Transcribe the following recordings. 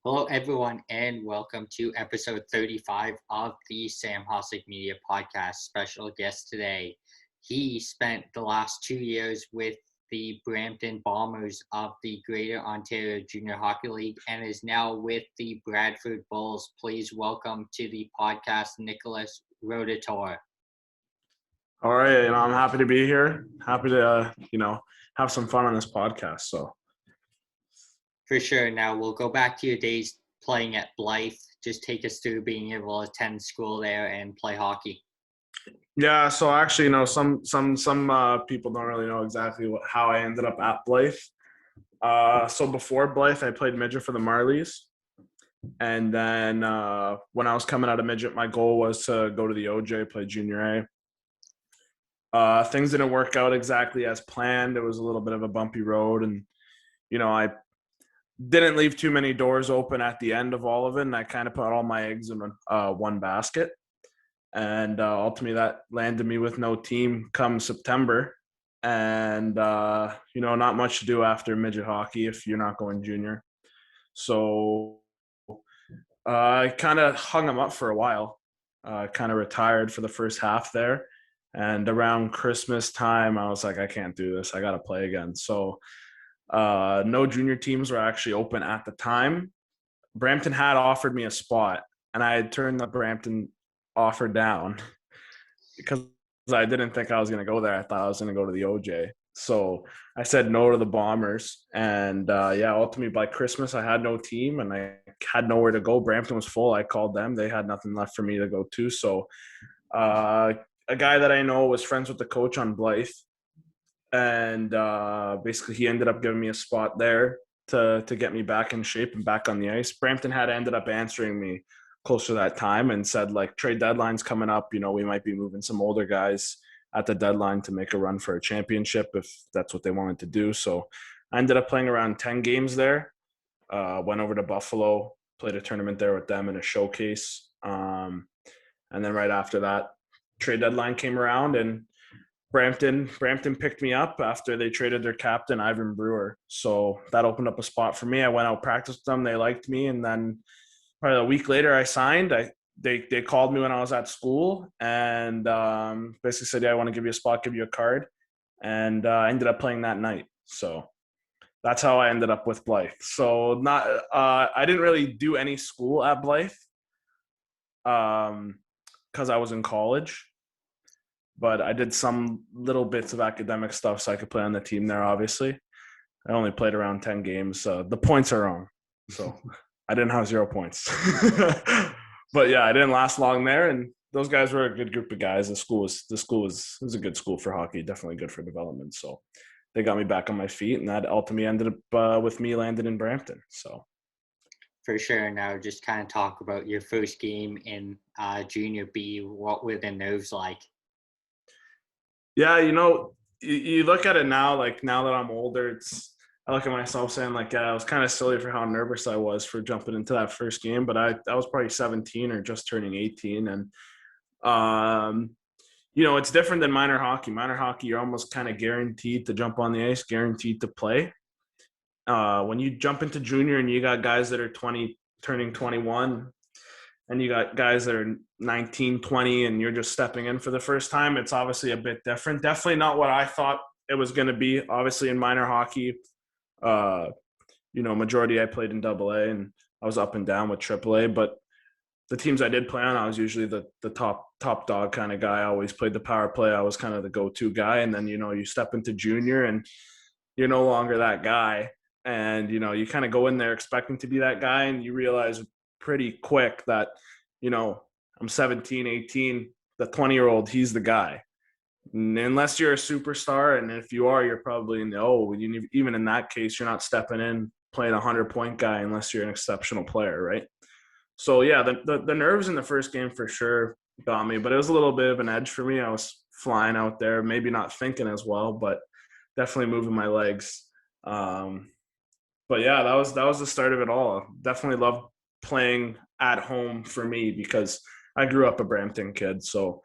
Hello, everyone, and welcome to episode 35 of the Sam Hossack Media Podcast. Special guest today. He spent the last 2 years with the Brampton Bombers of the Greater Ontario Junior Hockey League and is now with the Bradford Bulls. Please welcome to the podcast, Nicholas Rotatore. All right, I'm happy to be here. Happy to, have some fun on this podcast. So, For sure. Now, we'll go back to your days playing at Blythe. Just take us through being able to attend school there and play hockey. yeah. So actually, some people don't really know exactly how I ended up at Blythe. So before Blythe, I played midget for the Marlies, and then when I was coming out of midget, my goal was to go to the OJ, play junior A. Things didn't work out exactly as planned. It was a little bit of a bumpy road, and I didn't leave too many doors open at the end of all of it, and I kind of put all my eggs in one basket. And ultimately, that landed me with no team come September. And, not much to do after midget hockey if you're not going junior. So I kind of hung them up for a while, kind of retired for the first half there. And around Christmas time, I was like, I can't do this. I got to play again. So no junior teams were actually open at the time. Brampton had offered me a spot, and I had turned the Brampton offer down because I didn't think I was going to go there. I thought I was going to go to the OJ. So I said no to the Bombers. And ultimately by Christmas, I had no team and I had nowhere to go. Brampton was full. I called them. They had nothing left for me to go to. So a guy that I know was friends with the coach on Blythe. And basically he ended up giving me a spot there to get me back in shape and back on the ice. Brampton had ended up answering me close to that time and said, like, trade deadline's coming up. We might be moving some older guys at the deadline to make a run for a championship if that's what they wanted to do. So I ended up playing around 10 games there. Went over to Buffalo, played a tournament there with them in a showcase. And then right after that, trade deadline came around and Brampton picked me up after they traded their captain, Ivan Brewer. So that opened up a spot for me. I went out, practiced with them. They liked me. And then probably a week later, I signed. They called me when I was at school and basically said, yeah, I want to give you a spot, give you a card. And I ended up playing that night. So that's how I ended up with Blythe. So I didn't really do any school at Blythe because I was in college. But I did some little bits of academic stuff so I could play on the team there, obviously. I only played around 10 games. The points are wrong. So I didn't have 0 points. But, yeah, I didn't last long there. And those guys were a good group of guys. The school was a good school for hockey, definitely good for development. So they got me back on my feet, and that ultimately ended up with me landing in Brampton. So. For sure. Now, just kind of talk about your first game in Junior B. What were the nerves like? Yeah, you look at it now, like now that I'm older, I look at myself saying like, yeah, I was kind of silly for how nervous I was for jumping into that first game, but I was probably 17 or just turning 18. And, it's different than minor hockey. Minor hockey, you're almost kind of guaranteed to jump on the ice, guaranteed to play. When you jump into junior and you got guys that are 20, turning 21, and you got guys that are 19, 20, and you're just stepping in for the first time, it's obviously a bit different. Definitely not what I thought it was going to be. Obviously, in minor hockey, majority I played in AA, and I was up and down with AAA. But the teams I did play on, I was usually the top dog kind of guy. I always played the power play. I was kind of the go-to guy. And then, you step into junior, and you're no longer that guy. And, you kind of go in there expecting to be that guy, and you realize pretty quick that, I'm 17, 18, the 20-year-old, he's the guy. And unless you're a superstar, and if you are, you're probably even in that case, you're not stepping in playing a 100-point guy unless you're an exceptional player, right? So, yeah, the nerves in the first game for sure got me, but it was a little bit of an edge for me. I was flying out there, maybe not thinking as well, but definitely moving my legs. But yeah, that was the start of it all. Definitely loved playing at home for me because I grew up a Brampton kid. So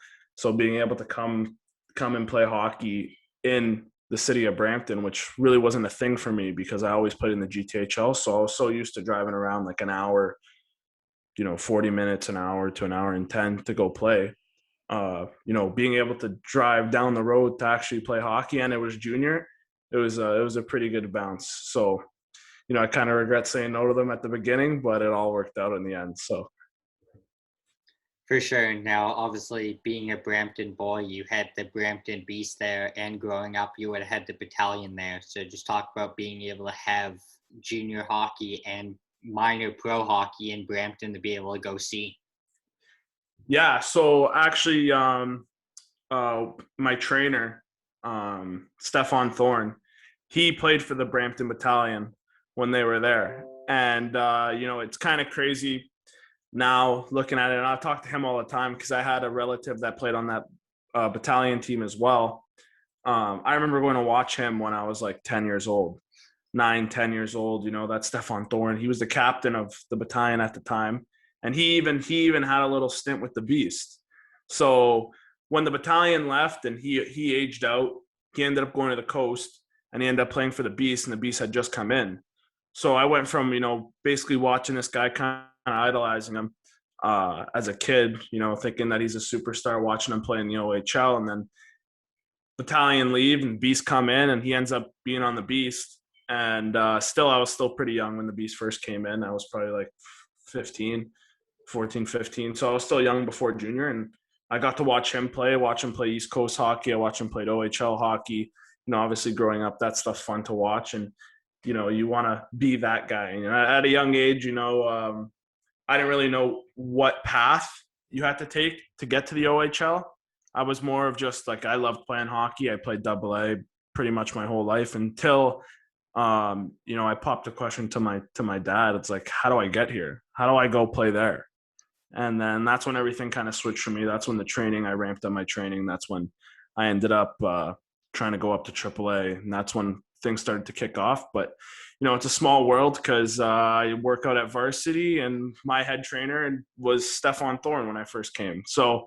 being able to come and play hockey in the city of Brampton, which really wasn't a thing for me because I always played in the GTHL. So I was so used to driving around like an hour, 40 minutes, an hour to an hour and 10 to go play. Being able to drive down the road to actually play hockey, and it was junior, it was a pretty good bounce. So, I kind of regret saying no to them at the beginning, but it all worked out in the end. So For sure. Now, obviously, being a Brampton boy, you had the Brampton Beast there, and growing up, you would have had the battalion there. So just talk about being able to have junior hockey and minor pro hockey in Brampton to be able to go see. yeah, so actually, my trainer, Stefan Thorne, he played for the Brampton Battalion when they were there. And, it's kind of crazy now looking at it. And I talk to him all the time because I had a relative that played on that battalion team as well. I remember going to watch him when I was like 10 years old, 9, 10 years old. That's Stefan Thorne. He was the captain of the battalion at the time. And he even had a little stint with the Beast. So when the battalion left and he aged out, he ended up going to the coast and he ended up playing for the Beast, and the Beast had just come in. So I went from, basically watching this guy, kind of idolizing him as a kid, thinking that he's a superstar, watching him play in the OHL, and then battalion leave and Beast come in and he ends up being on the Beast. And I was still pretty young when the Beast first came in. I was probably like 14, 15. So I was still young before junior, and I got to watch him play East Coast hockey. I watched him play OHL hockey. Obviously growing up, that stuff's fun to watch. And, you want to be that guy. At a young age, I didn't really know what path you had to take to get to the OHL. I was more of just like, I loved playing hockey. I played AA pretty much my whole life until, I popped a question to my dad. It's like, how do I get here? How do I go play there? And then that's when everything kind of switched for me. That's when I ramped up my training. That's when I ended up trying to go up to AAA. And that's when things started to kick off. But, it's a small world because I work out at varsity, and my head trainer was Stefan Thorne when I first came. So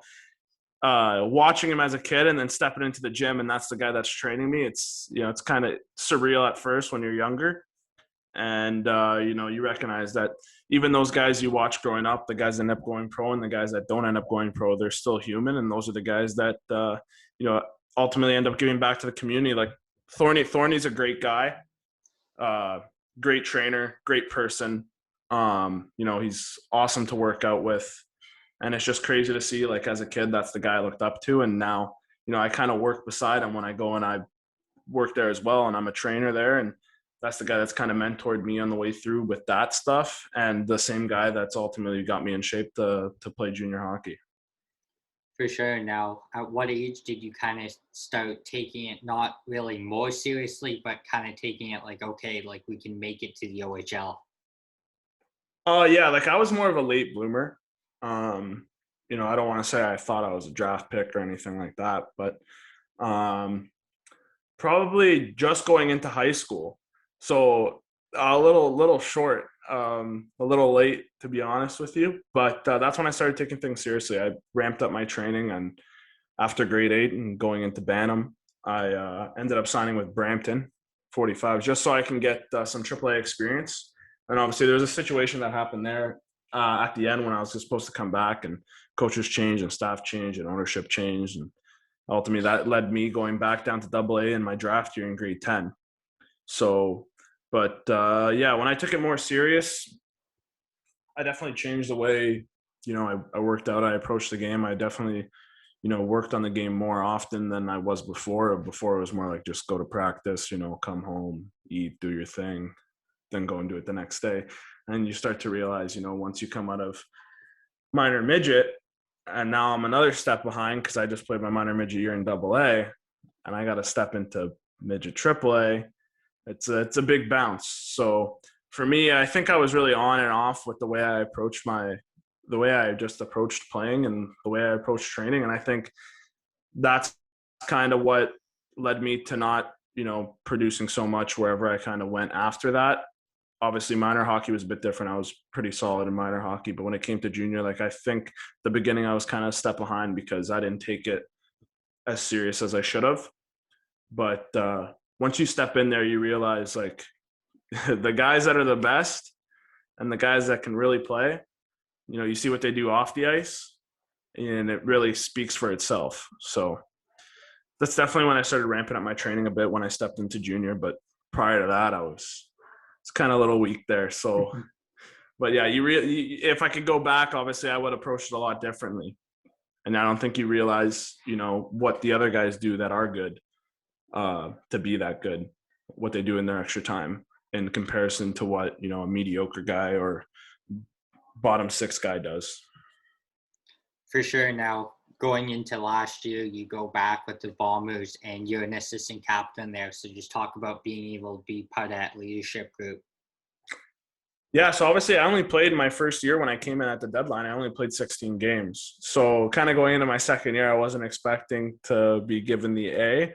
watching him as a kid and then stepping into the gym, and that's the guy that's training me. It's, it's kind of surreal at first when you're younger. And, you recognize that even those guys you watch growing up, the guys that end up going pro and the guys that don't end up going pro, they're still human. And those are the guys that, ultimately end up giving back to the community. Like Thorny's a great guy, great trainer, great person. He's awesome to work out with. And it's just crazy to see, like, as a kid, that's the guy I looked up to. And now, I kind of work beside him when I go and I work there as well. And I'm a trainer there. And that's the guy that's kind of mentored me on the way through with that stuff. And the same guy that's ultimately got me in shape to play junior hockey. For sure. Now, at what age did you kind of start taking it not really more seriously, but kind of taking it like, okay, like we can make it to the OHL? Yeah, like I was more of a late bloomer. I don't want to say I thought I was a draft pick or anything like that, but probably just going into high school. So a little short, a little late, to be honest with you. But that's when I started taking things seriously. I ramped up my training, and after grade 8 and going into Bantam, I ended up signing with Brampton 45 just so I can get some AAA experience. And obviously there was a situation that happened there at the end when I was just supposed to come back, and coaches changed and staff changed and ownership changed. And ultimately that led me going back down to AA in my draft year in grade 10. So, but when I took it more serious, I definitely changed the way, I worked out. I approached the game. I definitely, worked on the game more often than I was before. Before it was more like just go to practice, come home, eat, do your thing, then go and do it the next day. And you start to realize, once you come out of minor midget, and now I'm another step behind because I just played my minor midget year in AA, and I got to step into midget AAA. It's a big bounce. So for me, I think I was really on and off with the way I just approached playing and the way I approached training. And I think that's kind of what led me to not, producing so much wherever I kind of went after that. Obviously minor hockey was a bit different. I was pretty solid in minor hockey, but when it came to junior, like I think the beginning I was kind of a step behind because I didn't take it as serious as I should have. But once you step in there, you realize like the guys that are the best and the guys that can really play, you see what they do off the ice, and it really speaks for itself. So that's definitely when I started ramping up my training a bit when I stepped into junior. But prior to that, it's kind of a little weak there. So, but yeah, if I could go back, obviously I would approach it a lot differently. And I don't think you realize, what the other guys do that are good to be that good, what they do in their extra time in comparison to what, a mediocre guy or bottom six guy does. For sure. Now, going into last year, you go back with the Bombers and you're an assistant captain there. So just talk about being able to be part of that leadership group. Yeah, so obviously I only played my first year when I came in at the deadline. I only played 16 games. So kind of going into my second year, I wasn't expecting to be given the A.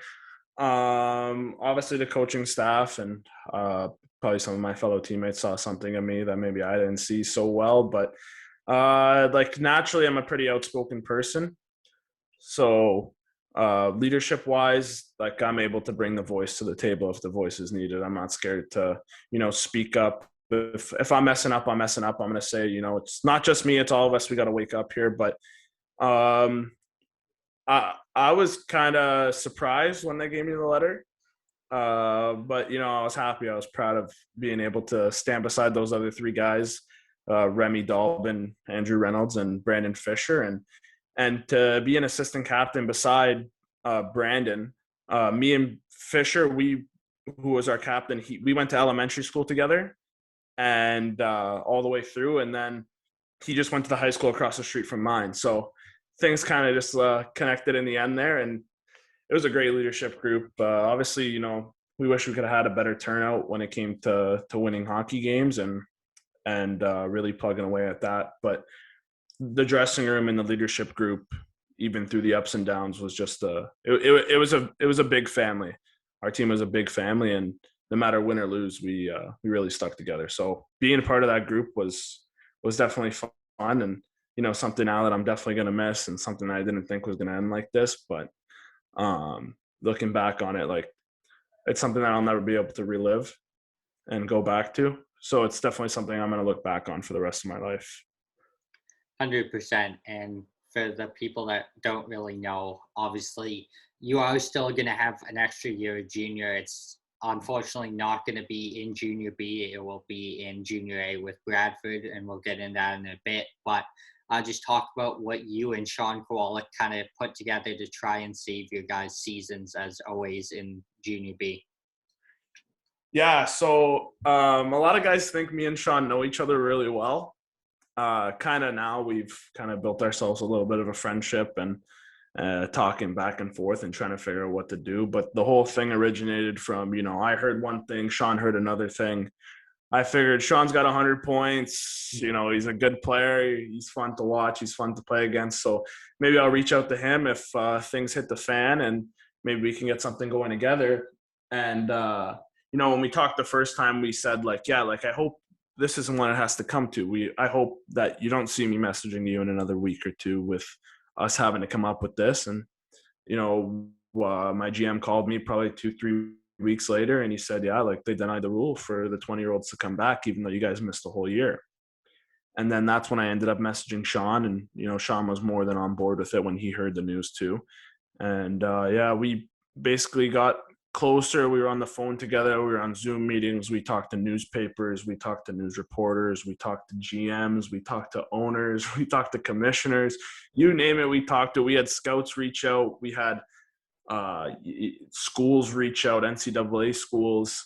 Obviously the coaching staff and probably some of my fellow teammates saw something in me that maybe I didn't see so well. But like naturally, I'm a pretty outspoken person. So leadership wise, like I'm able to bring the voice to the table if the voice is needed. I'm not scared to, speak up. If I'm messing up, I'm messing up. I'm going to say, it's not just me, it's all of us. We got to wake up here. But I was kind of surprised when they gave me the letter. But, I was happy. I was proud of being able to stand beside those other three guys, Remy Dalbin, Andrew Reynolds, and Brandon Fisher. And to be an assistant captain beside Brandon, me and Fisher, who was our captain, we went to elementary school together and all the way through. And then he just went to the high school across the street from mine. So things kind of just connected in the end there. And it was a great leadership group. Obviously, we wish we could have had a better turnout when it came to winning hockey games and really plugging away at that. But the dressing room and the leadership group, even through the ups and downs, was just it was a big family. Our team was a big family, and no matter win or lose, we really stuck together. So being a part of that group was definitely fun, and something now that I'm definitely going to miss, and something I didn't think was going to end like this. But looking back on it, like it's something that I'll never be able to relive and go back to. So it's definitely something I'm going to look back on for the rest of my life. 100%. And for the people that don't really know, obviously, you are still going to have an extra year of junior. It's unfortunately not going to be in junior B. It will be in junior A with Bradford, and we'll get into that in a bit. But just talk about what you and Sean Kowalik kind of put together to try and save your guys' seasons as always in junior B. Yeah, so a lot of guys think me and Sean know each other really well. Kind of now we've kind of built ourselves a little bit of a friendship and talking back and forth and trying to figure out what to do. But the whole thing originated from, I heard one thing, Sean heard another thing. I figured Sean's got 100 points. He's a good player. He's fun to watch. He's fun to play against. So maybe I'll reach out to him if things hit the fan and maybe we can get something going together. And, when we talked the first time, we said I hope this isn't what it has to come to. I hope that you don't see me messaging you in another week or two with us having to come up with this. And, my GM called me probably 2-3 weeks later and he said, yeah, they denied the rule for the 20-year-olds to come back, even though you guys missed the whole year. And then that's when I ended up messaging Sean, and, Sean was more than on board with it when he heard the news too. And we basically got closer. We were on the phone together. We were on Zoom meetings. We talked to newspapers. We talked to news reporters. We talked to GMs. We talked to owners. We talked to commissioners. You name it, we talked to. We had scouts reach out. We had schools reach out, NCAA schools.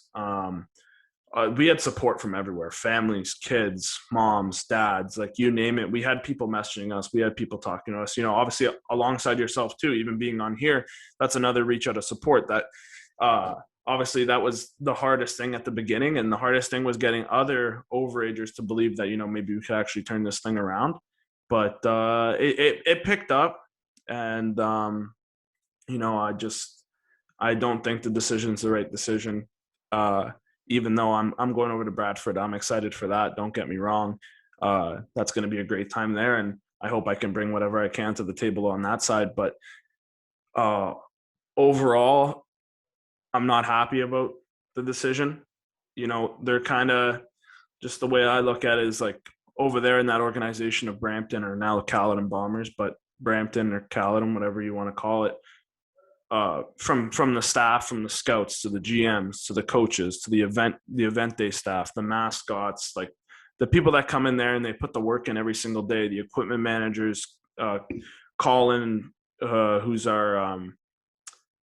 We had support from everywhere, families, kids, moms, dads, you name it. We had people messaging us. We had people talking to us, obviously alongside yourself too, even being on here, that's another reach out of support that obviously that was the hardest thing at the beginning. And the hardest thing was getting other overagers to believe that, maybe we could actually turn this thing around. But it picked up and, I don't think the decision's the right decision. Even though I'm going over to Bradford, I'm excited for that. Don't get me wrong. That's going to be a great time there. And I hope I can bring whatever I can to the table on that side. But overall, I'm not happy about the decision. They're kind of, just the way I look at it is like over there in that organization of Brampton, or now the Caledon Bombers, but Brampton or Caledon, whatever you want to call it. From the staff, from the scouts to the GMs to the coaches to the event day staff, the mascots, like the people that come in there and they put the work in every single day. The equipment managers, Colin, who's our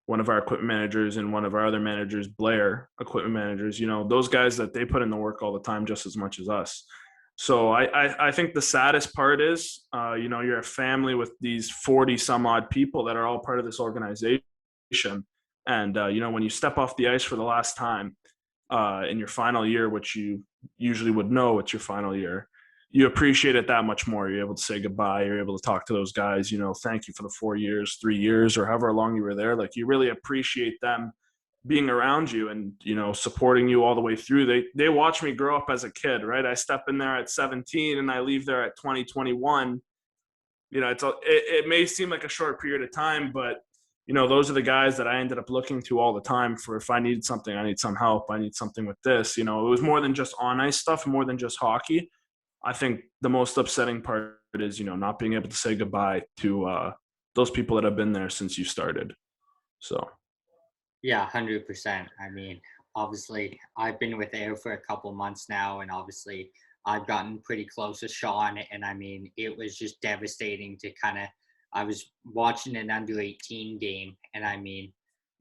one of our equipment managers, and one of our other managers, Blair, equipment managers. Those guys, that they put in the work all the time just as much as us. So I think the saddest part is, you're a family with these 40 some odd people that are all part of this organization. And, when you step off the ice for the last time in your final year, which you usually would know it's your final year, you appreciate it that much more. You're able to say goodbye. You're able to talk to those guys, thank you for the 4 years, 3 years, or however long you were there. Like, you really appreciate them being around you and, supporting you all the way through. They watch me grow up as a kid, right? I step in there at 17 and I leave there at 20, 21. It may seem like a short period of time, but those are the guys that I ended up looking to all the time for, if I needed something, I need some help, I need something with this. It was more than just on ice stuff, more than just hockey. I think the most upsetting part is, not being able to say goodbye to those people that have been there since you started. So. Yeah, 100%. I mean, obviously, I've been with Air for a couple months now, and obviously, I've gotten pretty close with Sean. And I mean, it was just devastating to I was watching an under 18 game, and I mean,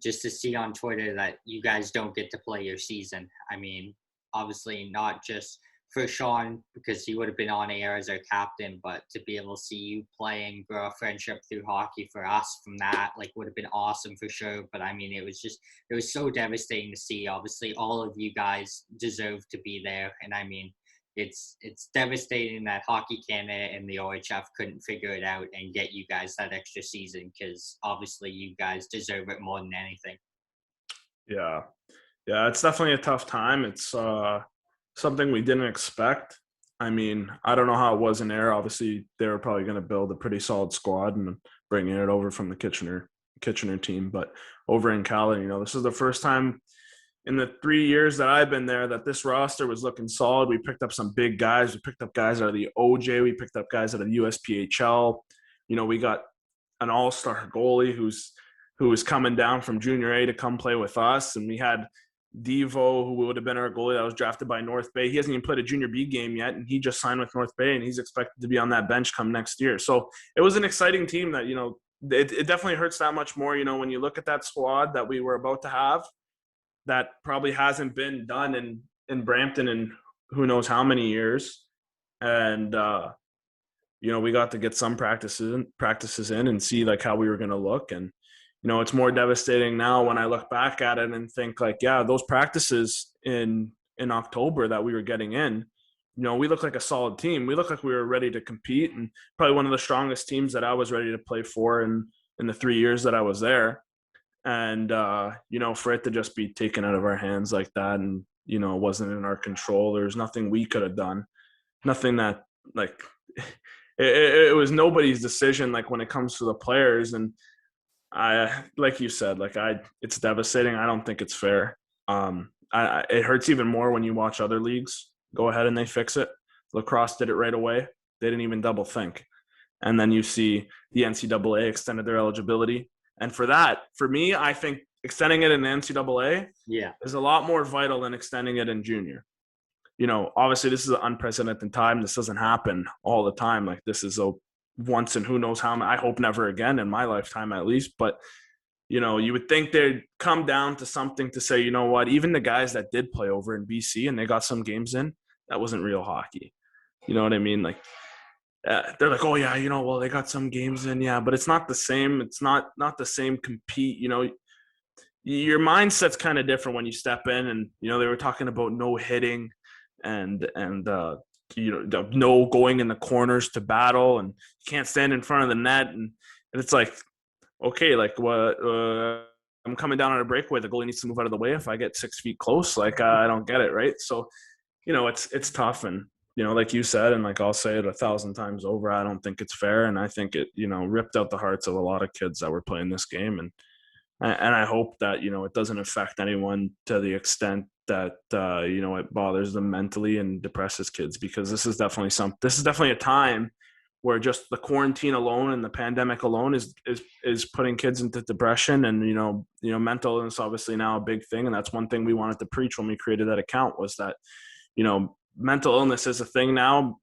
just to see on Twitter that you guys don't get to play your season. I mean, obviously, not just for Sean, because he would have been on air as our captain, but to be able to see you play and grow a friendship through hockey for us from that, like, would have been awesome for sure. But I mean, it was so devastating to see. Obviously, all of you guys deserve to be there. And I mean, it's devastating that Hockey Canada and the OHF couldn't figure it out and get you guys that extra season, because obviously you guys deserve it more than anything. Yeah. Yeah, it's definitely a tough time. It's something we didn't expect. I mean, I don't know how it was in Air. Obviously, they were probably going to build a pretty solid squad and bringing it over from the Kitchener team. But over in Caledon, this is the first time in the 3 years that I've been there that this roster was looking solid. We picked up some big guys. We picked up guys out of the OJ. We picked up guys out of the USPHL. We got an all-star goalie who was coming down from junior A to come play with us. And we had Devo, who would have been our goalie that was drafted by North Bay. He hasn't even played a junior B game yet, and he just signed with North Bay, and he's expected to be on that bench come next year. So it was an exciting team that, it definitely hurts that much more, when you look at that squad that we were about to have, that probably hasn't been done in Brampton in who knows how many years. And, we got to get some practices in and see like how we were going to look. And, it's more devastating now when I look back at it and think like, yeah, those practices in October that we were getting in, we look like a solid team. We look like we were ready to compete, and probably one of the strongest teams that I was ready to play for in the 3 years that I was there. And, for it to just be taken out of our hands like that, and, it wasn't in our control. There's nothing we could have done. Nothing that, like, it was nobody's decision, like, when it comes to the players. And like you said, like, it's devastating. I don't think it's fair. It hurts even more when you watch other leagues go ahead and they fix it. Lacrosse did it right away. They didn't even double think. And then you see the NCAA extended their eligibility. And for me, I think extending it in the NCAA is a lot more vital than extending it in junior. Obviously this is an unprecedented time. This doesn't happen all the time. Like, this is a once in who knows how many, I hope never again in my lifetime at least. But, you would think they'd come down to something to say, you know what, even the guys that did play over in BC and they got some games in, that wasn't real hockey. You know what I mean? Like, they're like, oh yeah, well, they got some games in, yeah, but it's not the same. It's not the same compete. Your mindset's kind of different when you step in, and they were talking about no hitting, and no going in the corners to battle, and you can't stand in front of the net, and it's like, okay, like, what? I'm coming down on a breakaway. The goalie needs to move out of the way if I get 6 feet close. Like, I don't get it, right? So, it's tough. And like you said, and like I'll say it 1,000 times over, I don't think it's fair. And I think it, ripped out the hearts of a lot of kids that were playing this game. And And I hope that, it doesn't affect anyone to the extent that, it bothers them mentally and depresses kids, because this is definitely a time where just the quarantine alone and the pandemic alone is putting kids into depression. And, mental illness, obviously now a big thing. And that's one thing we wanted to preach when we created that account, was that, mental illness is a thing now.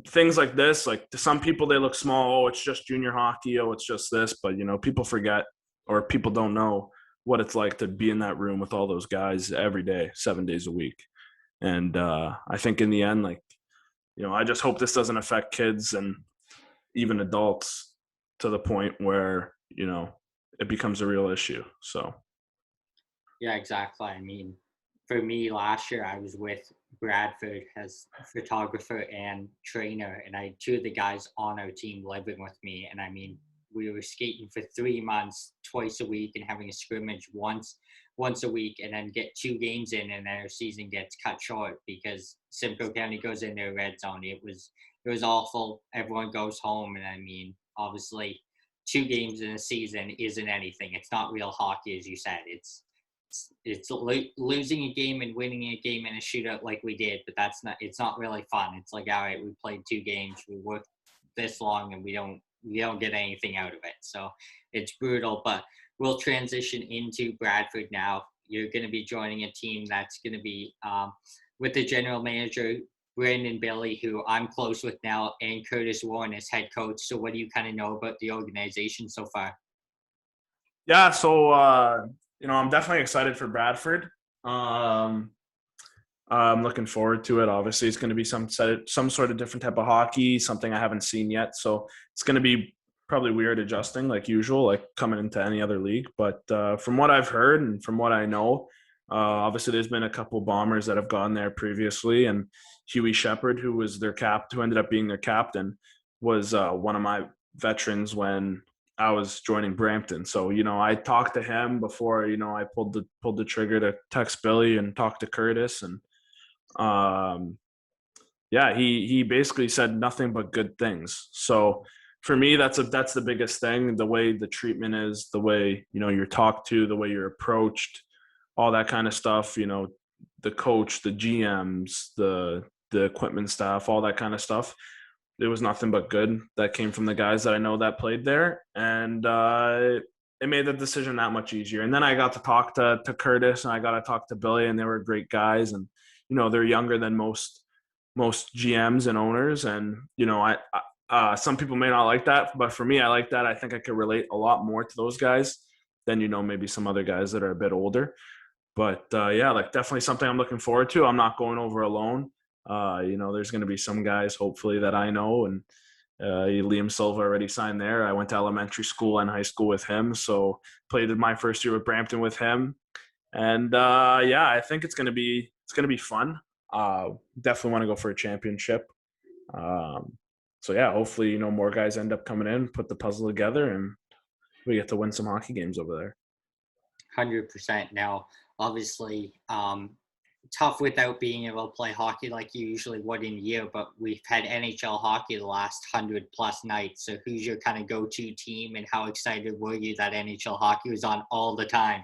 Things like this, like, to some people, they look small. Oh, it's just junior hockey. Oh, it's just this. But, people forget, or people don't know what it's like to be in that room with all those guys every day, 7 days a week. And I think in the end, like, I just hope this doesn't affect kids and even adults to the point where, it becomes a real issue. So. Yeah, exactly. I mean, for me last year, I was with Bradford as photographer and trainer, and I had two of the guys on our team living with me. And I mean, we were skating for 3 months, twice a week, and having a scrimmage once a week, and then get 2 games in, and then our season gets cut short because Simcoe County goes in their red zone. It was awful. Everyone goes home, and I mean, obviously, 2 games in a season isn't anything. It's not real hockey, as you said. It's losing a game and winning a game in a shootout like we did, but it's not really fun. It's like, all right, we played 2 games, we worked this long, and we don't get anything out of it. So it's brutal, but we'll transition into Bradford now. You're going to be joining a team that's going to be with the general manager, Brandon Billy, who I'm close with now, and Curtis Warren as head coach. So what do you kind of know about the organization so far? Yeah, so I'm definitely excited for Bradford. Um, I'm looking forward to it. Obviously, it's going to be some sort of different type of hockey, something I haven't seen yet. So it's going to be probably weird adjusting, like usual, like coming into any other league. But from what I've heard and from what I know, obviously there's been a couple Bombers that have gone there previously, and Huey Shepard, who ended up being their captain, was one of my veterans when I was joining Brampton. So, I talked to him before, I pulled the trigger to text Billy and talk to Curtis. And um, yeah, he basically said nothing but good things. So for me, that's the biggest thing. The way the treatment is, the way, you're talked to, the way you're approached, all that kind of stuff, the coach, the GMs, the equipment staff, all that kind of stuff. It was nothing but good that came from the guys that I know that played there. And it made the decision that much easier. And then I got to talk to Curtis, and I got to talk to Billy, and they were great guys. And, they're younger than most GMs and owners. And, some people may not like that, but for me, I like that. I think I could relate a lot more to those guys than, maybe some other guys that are a bit older. But yeah, like, definitely something I'm looking forward to. I'm not going over alone. There's going to be some guys, hopefully, that I know. And Liam Silva already signed there. I went to elementary school and high school with him. So played my first year with Brampton with him. And yeah, I think it's going to be fun. Definitely want to go for a championship. Um, so yeah, hopefully, more guys end up coming in, put the puzzle together, and we get to win some hockey games over there. 100%. Now, obviously, tough without being able to play hockey like you usually would in a year, but we've had NHL hockey the last 100+ nights. So who's your kind of go-to team, and how excited were you that NHL hockey was on all the time?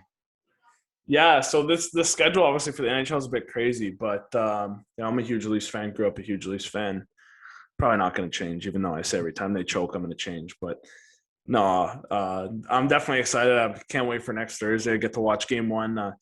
Yeah, so the schedule obviously for the NHL is a bit crazy, but I'm a huge Leafs fan. Grew up a huge Leafs fan. Probably not going to change, even though I say every time they choke, I'm going to change. But no, I'm definitely excited. I can't wait for next Thursday. I get to watch Game 1.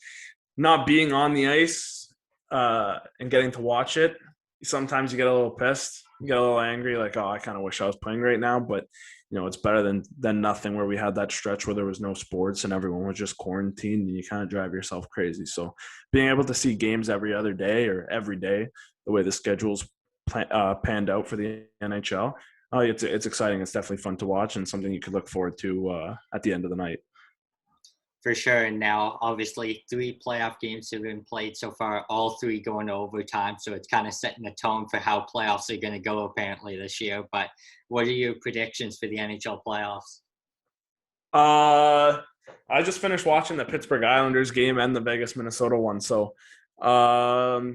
Not being on the ice and getting to watch it, sometimes you get a little pissed, you get a little angry, like, oh, I kind of wish I was playing right now. But it's better than nothing, where we had that stretch where there was no sports and everyone was just quarantined, and you kind of drive yourself crazy. So being able to see games every other day or every day, the way the schedule's panned out for the NHL, it's exciting. It's definitely fun to watch, and something you could look forward to at the end of the night. For sure. And now, obviously, 3 playoff games have been played so far, all 3 going to overtime. So it's kind of setting the tone for how playoffs are going to go, apparently, this year. But what are your predictions for the NHL playoffs? I just finished watching the Pittsburgh Islanders game and the Vegas Minnesota one. So for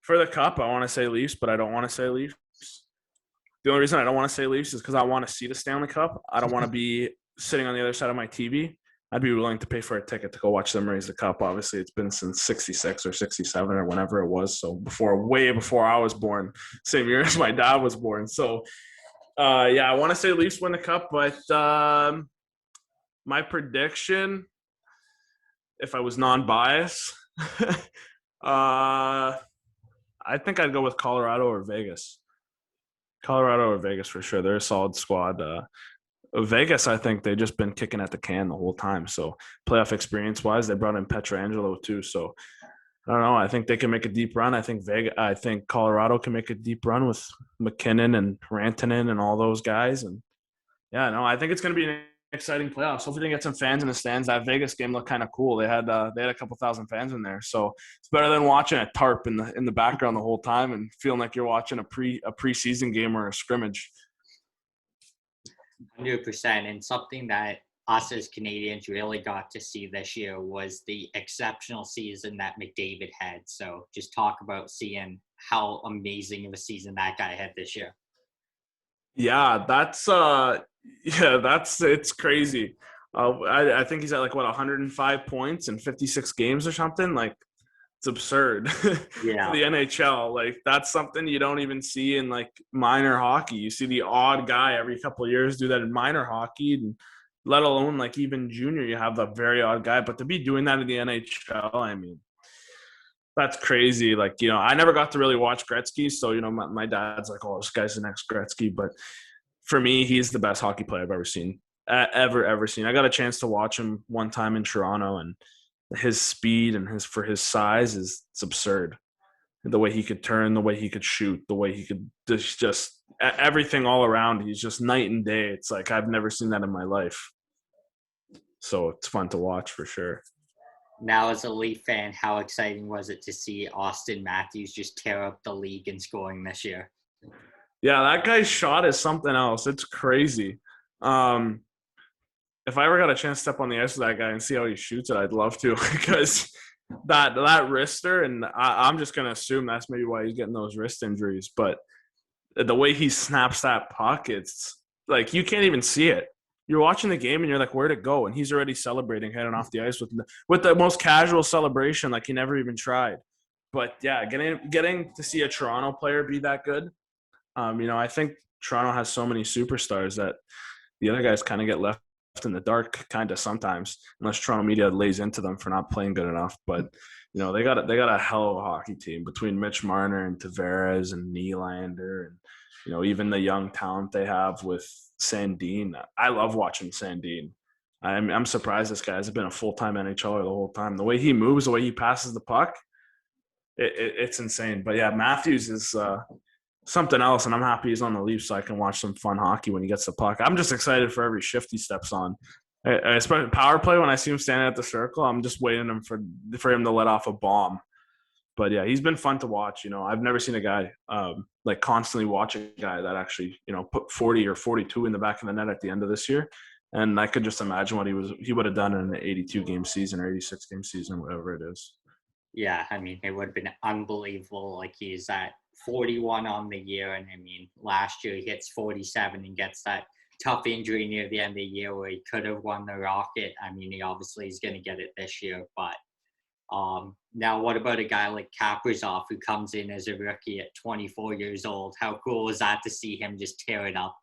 the cup, I want to say Leafs, but I don't want to say Leafs. The only reason I don't want to say Leafs is because I want to see the Stanley Cup. I don't want to be sitting on the other side of my TV. I'd be willing to pay for a ticket to go watch them raise the cup. Obviously, it's been since '66 or '67 or whenever it was. So way before I was born, same year as my dad was born. So, I want to say Leafs win the cup, but my prediction, if I was non-biased, I think I'd go with Colorado or Vegas. Colorado or Vegas for sure. They're a solid squad. Vegas, I think they've just been kicking at the can the whole time. So playoff experience wise, they brought in Pietrangelo too. So I don't know. I think they can make a deep run. I think Colorado can make a deep run with McKinnon and Rantanen and all those guys. And yeah, no, I think it's going to be an exciting playoffs. Hopefully, they get some fans in the stands. That Vegas game looked kind of cool. They had a couple thousand fans in there, so it's better than watching a tarp in the background the whole time and feeling like you're watching a preseason game or a scrimmage. 100%. And something that us as Canadians really got to see this year was the exceptional season that McDavid had. So just talk about seeing how amazing of a season that guy had this year. Yeah, it's crazy. I think he's at like 105 points in 56 games or something. Like it's absurd for Yeah. the NHL. Like that's something you don't even see in like minor hockey. You see the odd guy every couple of years do that in minor hockey, and let alone like even junior, you have the very odd guy. But to be doing that in the NHL, I mean, that's crazy. Like, I never got to really watch Gretzky. So, my dad's like, oh, this guy's the next Gretzky. But for me, he's the best hockey player I've ever seen. Ever seen. I got a chance to watch him one time in Toronto, and his speed and for his size it's absurd. The way he could turn, the way he could shoot, the way he could just everything all around. He's just night and day. It's like I've never seen that in my life. So it's fun to watch for sure. Now, as a Leaf fan, how exciting was it to see Austin Matthews just tear up the league in scoring this year? Yeah, that guy's shot is something else. It's crazy. If I ever got a chance to step on the ice with that guy and see how he shoots it, I'd love to because that wrister, and I'm just gonna assume that's maybe why he's getting those wrist injuries. But the way he snaps that puck, it's like you can't even see it. You're watching the game and you're like, where'd it go? And he's already celebrating, heading off the ice with the most casual celebration, like he never even tried. But yeah, getting to see a Toronto player be that good, I think Toronto has so many superstars that the other guys kind of get left in the dark kind of sometimes, unless Toronto media lays into them for not playing good enough. But they got a hell of a hockey team between Mitch Marner and Tavares and Nylander and even the young talent they have with Sandin. I love watching Sandin. I'm surprised this guy has been a full-time NHLer the whole time. The way he moves, the way he passes the puck, it's insane. But yeah, Matthews is something else, and I'm happy he's on the Leafs so I can watch some fun hockey when he gets the puck. I'm just excited for every shift he steps on. Especially power play, when I see him standing at the circle, I'm just waiting for him to let off a bomb. But yeah, he's been fun to watch. I've never seen a guy like constantly watch a guy that actually put 40 or 42 in the back of the net at the end of this year. And I could just imagine what he would have done in an 82 game season or 86 game season, whatever it is. Yeah, I mean, it would have been unbelievable. Like he's at 41 on the year, and I mean, last year he hits 47 and gets that tough injury near the end of the year where he could have won the Rocket. I mean, he obviously is going to get it this year, but now what about a guy like Kaprizov who comes in as a rookie at 24 years old? How cool was that to see him just tear it up?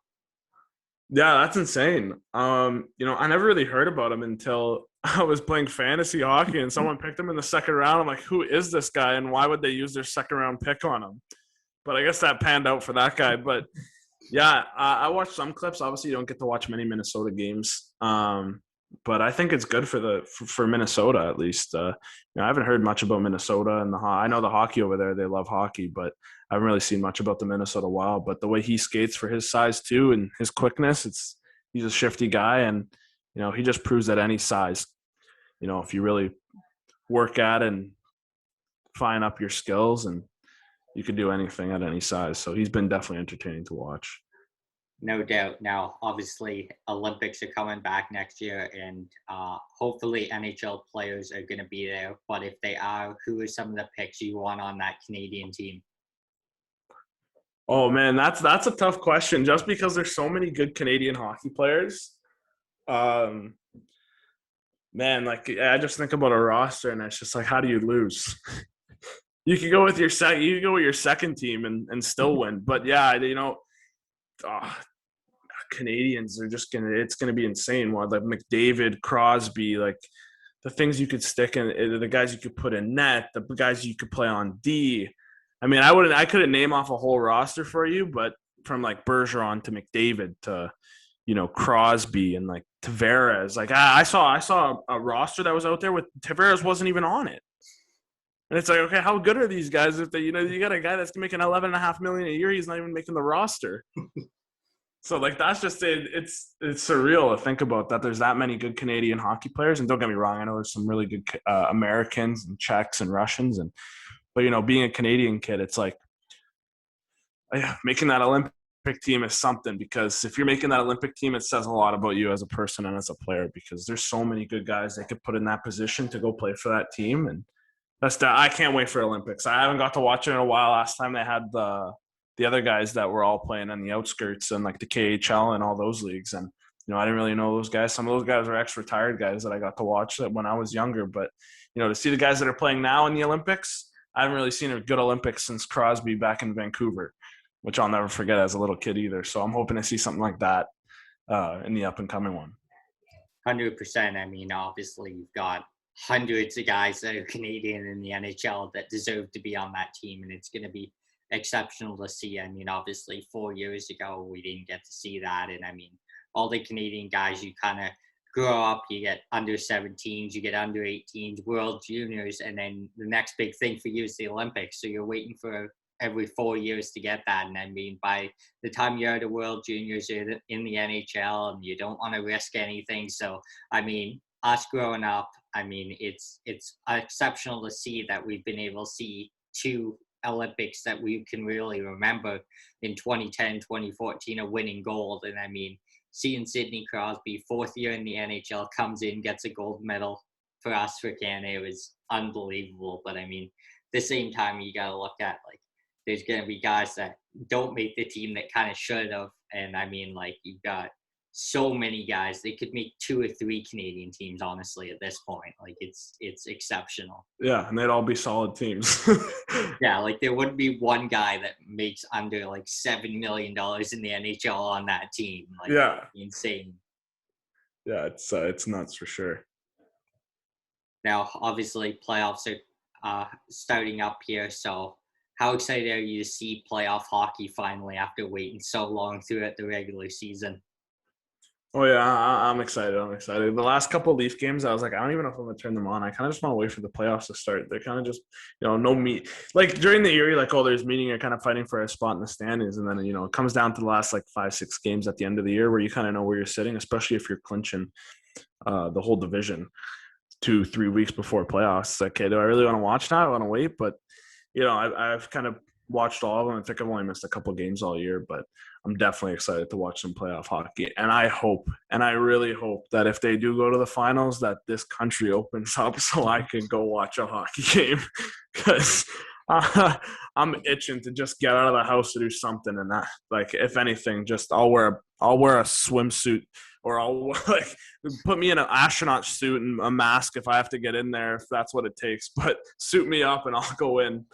Yeah, that's insane. I never really heard about him until I was playing fantasy hockey and someone picked him in the second round. I'm like, who is this guy and why would they use their second round pick on him? But I guess that panned out for that guy. But yeah, I watched some clips. Obviously, you don't get to watch many Minnesota games. But I think it's good for Minnesota at least. I haven't heard much about Minnesota and I know the hockey over there. They love hockey, but I haven't really seen much about the Minnesota Wild. But the way he skates for his size too and his quickness, he's a shifty guy, and he just proves that any size, if you really work at it and fine up your skills, and you can do anything at any size. So he's been definitely entertaining to watch. No doubt. Now, obviously, Olympics are coming back next year, and hopefully NHL players are going to be there. But if they are, who are some of the picks you want on that Canadian team? Oh man, that's a tough question. Just because there's so many good Canadian hockey players, um, man, like I just think about a roster, and it's just like, how do you lose? You could go with your second team and still win. But yeah, oh, Canadians are just it's gonna be insane. What like McDavid, Crosby, like the things you could stick in, the guys you could put in net, the guys you could play on D. I mean, I couldn't name off a whole roster for you, but from like Bergeron to McDavid to Crosby and like Tavares, like I saw a roster that was out there with Tavares wasn't even on it. And it's like, okay, how good are these guys if they, you got a guy that's making $11.5 million a year, he's not even making the roster. So like that's just it. It's surreal to think about that. There's that many good Canadian hockey players, and don't get me wrong, I know there's some really good Americans and Czechs and Russians, but being a Canadian kid, it's like making that Olympic team is something, because if you're making that Olympic team, it says a lot about you as a person and as a player, because there's so many good guys they could put in that position to go play for that team, and I can't wait for Olympics. I haven't got to watch it in a while. Last time they had the other guys that were all playing on the outskirts and like the KHL and all those leagues. And, I didn't really know those guys. Some of those guys are ex-retired guys that I got to watch when I was younger. But, to see the guys that are playing now in the Olympics, I haven't really seen a good Olympics since Crosby back in Vancouver, which I'll never forget as a little kid either. So I'm hoping to see something like that in the up and coming one. 100%. I mean, obviously, you've got hundreds of guys that are Canadian in the NHL that deserve to be on that team, and it's going to be exceptional to see. I mean, obviously, 4 years ago, we didn't get to see that. And I mean, all the Canadian guys, you kind of grow up, you get under 17s, you get under 18s, World Juniors, and then the next big thing for you is the Olympics. So you're waiting for every 4 years to get that. And I mean, by the time you're at the World Juniors, you're in the NHL and you don't want to risk anything. So, I mean, us growing up, I mean, it's exceptional to see that we've been able to see two Olympics that we can really remember in 2010, 2014, a winning gold. And I mean, seeing Sidney Crosby, fourth year in the NHL, comes in, gets a gold medal for us for Canada, it was unbelievable. But I mean, at the same time, you got to look at, like, there's going to be guys that don't make the team that kind of should have. And I mean, like, you've got so many guys. They could make 2 or 3 Canadian teams, honestly, at this point. Like, it's exceptional. Yeah, and they'd all be solid teams. Yeah, like there wouldn't be one guy that makes under like $7 million in the NHL on that team. Like, yeah, insane. Yeah, it's nuts for sure. Now, obviously, playoffs are starting up here. So, how excited are you to see playoff hockey finally after waiting so long throughout the regular season? Oh yeah, I'm excited. The last couple of Leaf games, I was like, I don't even know if I'm gonna turn them on. I kind of just want to wait for the playoffs to start. They're kind of just, no meat. Like during the year, you're like, oh, there's meeting. You're kind of fighting for a spot in the standings, and then it comes down to the last like 5-6 games at the end of the year where you kind of know where you're sitting, especially if you're clinching the whole division 2-3 weeks before playoffs. It's like, okay, do I really want to watch now? I want to wait, but I've kind of watched all of them. I think I've only missed a couple games all year, but I'm definitely excited to watch some playoff hockey. And I really hope that if they do go to the finals, that this country opens up so I can go watch a hockey game, because I'm itching to just get out of the house to do something. And that, like, if anything, just I'll wear a swimsuit, or I'll like put me in an astronaut suit and a mask if I have to get in there, if that's what it takes. But suit me up and I'll go in.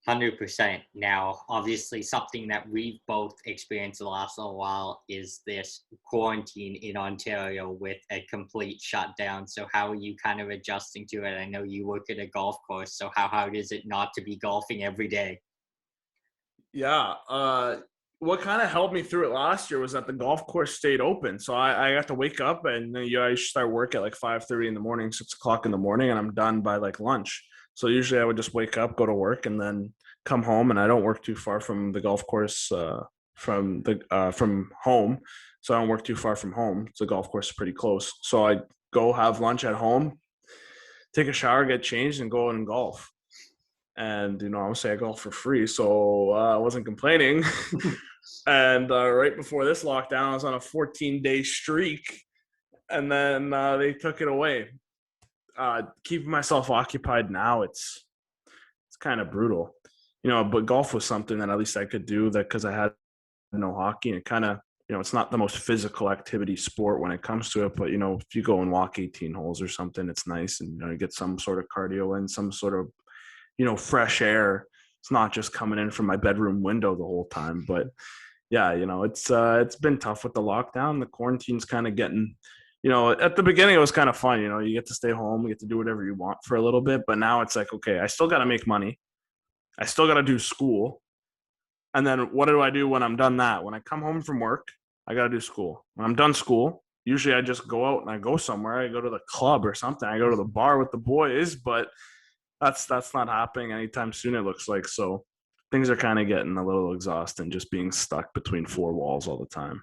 100%. Now, obviously, something that we've both experienced the last little while is this quarantine in Ontario with a complete shutdown. So how are you kind of adjusting to it? I know you work at a golf course, so how hard is it not to be golfing every day? Yeah. What kind of helped me through it last year was that the golf course stayed open. So I got to wake up, and I start work at like 5:30 in the morning, 6:00 in the morning, and I'm done by like lunch. So usually I would just wake up, go to work, and then come home. And I don't work too far from the golf course from home. So I don't work too far from home. The golf course is pretty close. So I go have lunch at home, take a shower, get changed, and go out and golf. And I would say I golf for free, so I wasn't complaining. And right before this lockdown, I was on a 14-day streak, and then they took it away. Keeping myself occupied now, it's kind of brutal. but golf was something that at least I could do that because I had no hockey, and kind of, it's not the most physical activity sport when it comes to it, but if you go and walk 18 holes or something, it's nice, and you get some sort of cardio and some sort of fresh air. It's not just coming in from my bedroom window the whole time. But yeah, it's been tough with the lockdown. The quarantine's kind of getting, at the beginning it was kind of fun. You get to stay home, you get to do whatever you want for a little bit. But now it's like, okay, I still got to make money. I still got to do school. And then what do I do when I'm done that? When I come home from work, I got to do school. When I'm done school, usually I just go out and I go somewhere. I go to the club or something. I go to the bar with the boys, but that's not happening anytime soon, it looks like. So things are kind of getting a little exhausting, just being stuck between four walls all the time.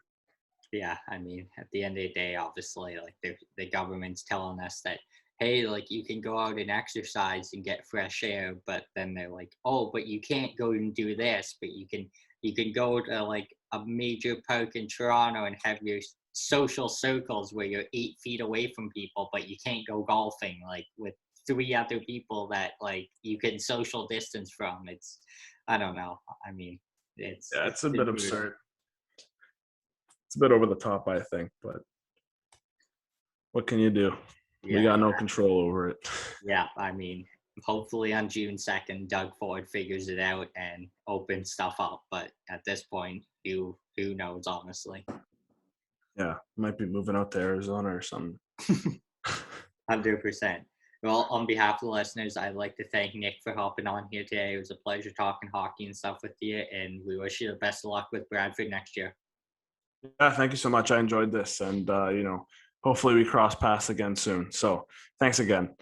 Yeah, I mean, at the end of the day, obviously, like the government's telling us that, hey, like you can go out and exercise and get fresh air, but then they're like, oh, but you can't go and do this, but you can go to like a major park in Toronto and have your social circles where you're 8 feet away from people, but you can't go golfing like with three other people that like you can social distance from. It's, I don't know. I mean, Yeah, it's it's a been bit brutal. absurd. It's a bit over the top, I think, but what can you do? We Yeah, got no control over it. yeah, I mean, hopefully on June 2nd, Doug Ford figures it out and opens stuff up. But at this point, who knows, honestly. Yeah, might be moving out to Arizona or something. 100%. Well, on behalf of the listeners, I'd like to thank Nick for hopping on here today. It was a pleasure talking hockey and stuff with you, and we wish you the best of luck with Bradford next year. Yeah, thank you so much. I enjoyed this, and hopefully we cross paths again soon. So thanks again.